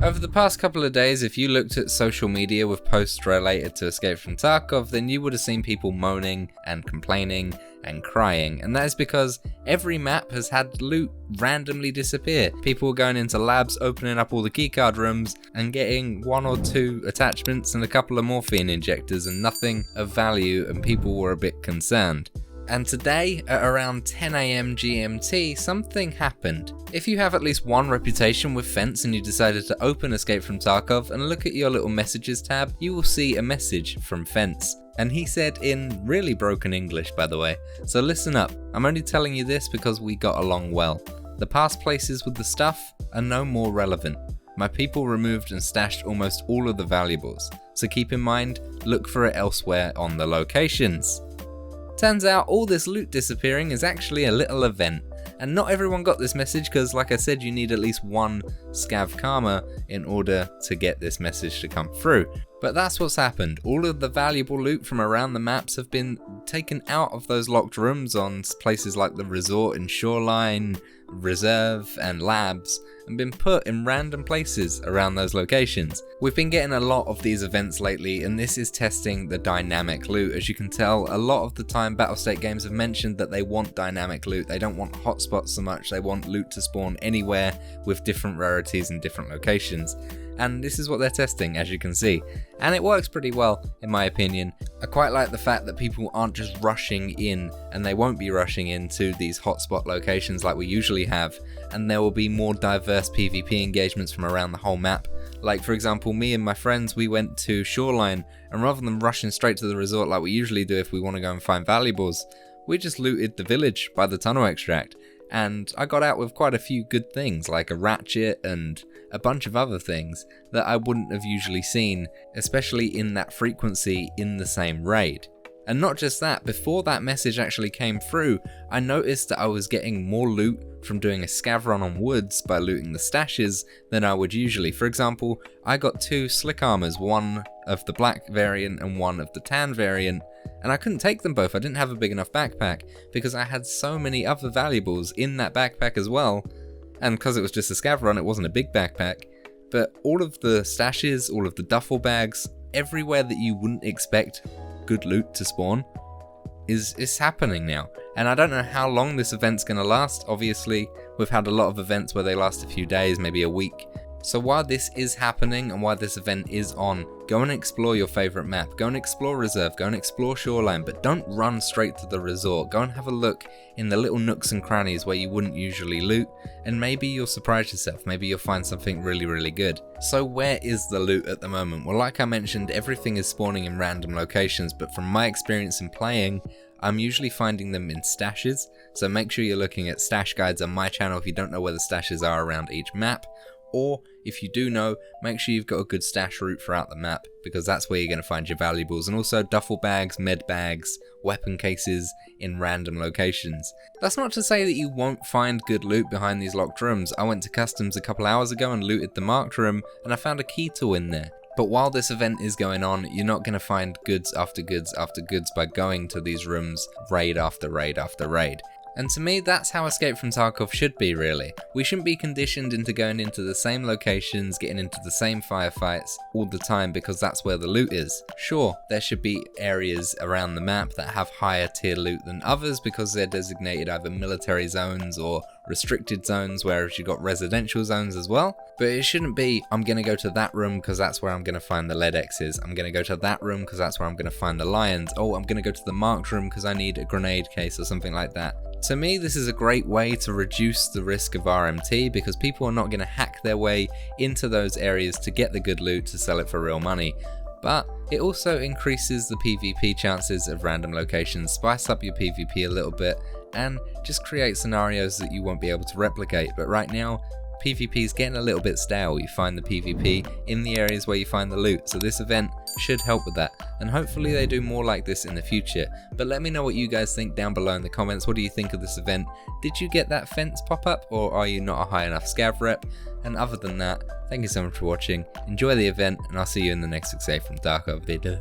Over the past couple of days, if you looked at social media with posts related to Escape from Tarkov, then you would have seen people moaning and complaining and crying, and that is because every map has had loot randomly disappear. People were going into labs, opening up all the keycard rooms and getting 1 or 2 attachments and a couple of morphine injectors and nothing of value, and people were a bit concerned. And today, at around 10 AM GMT, something happened. If you have at least one reputation with Fence and you decided to open Escape from Tarkov and look at your little messages tab, you will see a message from Fence. And he said in really broken English, by the way, so listen up, I'm only telling you this because we got along well. The past places with the stuff are no more relevant. My people removed and stashed almost all of the valuables, so keep in mind, look for it elsewhere on the locations. Turns out all this loot disappearing is actually a little event, and not everyone got this message because, like I said, you need at least 1 scav karma in order to get this message to come through. But that's what's happened. All of the valuable loot from around the maps have been taken out of those locked rooms on places like the resort and shoreline, reserve and labs, and been put in random places around those locations. We've been getting a lot of these events lately, and this is testing the dynamic loot. As you can tell, a lot of the time Battlestate games have mentioned that they want dynamic loot. They don't want hotspots so much, they want loot to spawn anywhere with different rarities and different locations. And this is what they're testing, as you can see. And it works pretty well, in my opinion. I quite like the fact that people aren't just rushing in, and they won't be rushing into these hotspot locations like we usually have, and there will be more diverse PvP engagements from around the whole map. Like, for example, me and my friends, we went to Shoreline, and rather than rushing straight to the resort like we usually do if we want to go and find valuables, we just looted the village by the tunnel extract. And I got out with quite a few good things, like a ratchet and a bunch of other things that I wouldn't have usually seen, especially in that frequency in the same raid. And not just that, before that message actually came through, I noticed that I was getting more loot from doing a scav run on woods by looting the stashes than I would usually. For example, I got 2 slick armors, one of the black variant and one of the tan variant, and I couldn't take them both. I didn't have a big enough backpack because I had so many other valuables in that backpack as well, and because it was just a scav run, it wasn't a big backpack. But all of the stashes, all of the duffel bags, everywhere that you wouldn't expect good loot to spawn is happening now. And I don't know how long this event's going to last. Obviously, we've had a lot of events where they last a few days, maybe a week. So while this is happening and while this event is on, go and explore your favourite map. Go and explore Reserve, go and explore Shoreline, but don't run straight to the resort. Go and have a look in the little nooks and crannies where you wouldn't usually loot, and maybe you'll surprise yourself. Maybe you'll find something really, really good. So where is the loot at the moment? Well, like I mentioned, everything is spawning in random locations, but from my experience in playing, I'm usually finding them in stashes. So make sure you're looking at stash guides on my channel if you don't know where the stashes are around each map. Or if you do know, make sure you've got a good stash route throughout the map, because that's where you're going to find your valuables, and also duffel bags, med bags, weapon cases in random locations. That's not to say that you won't find good loot behind these locked rooms. I went to customs a couple hours ago and looted the marked room, and I found a key tool in there. But while this event is going on, you're not going to find goods after goods after goods by going to these rooms raid after raid after raid. And to me, that's how Escape from Tarkov should be, really. We shouldn't be conditioned into going into the same locations, getting into the same firefights all the time because that's where the loot is. Sure, there should be areas around the map that have higher tier loot than others because they're designated either military zones or restricted zones, whereas you've got residential zones as well. But it shouldn't be, I'm going to go to that room because that's where I'm going to find the lead X's. I'm going to go to that room because that's where I'm going to find the lions. Oh, I'm going to go to the marked room because I need a grenade case or something like that. To me, this is a great way to reduce the risk of RMT because people are not going to hack their way into those areas to get the good loot to sell it for real money. But it also increases the PvP chances of random locations, spice up your PvP a little bit, and just create scenarios that you won't be able to replicate. But right now, PvP is getting a little bit stale. You find the PvP in the areas where you find the loot, so this event should help with that, and hopefully they do more like this in the future. But let me know what you guys think down below in the comments. What do you think of this event? Did you get that fence pop up, or are you not a high enough scav rep? And other than that, thank you so much for watching, enjoy the event, and I'll see you in the next Escape from Tarkov video.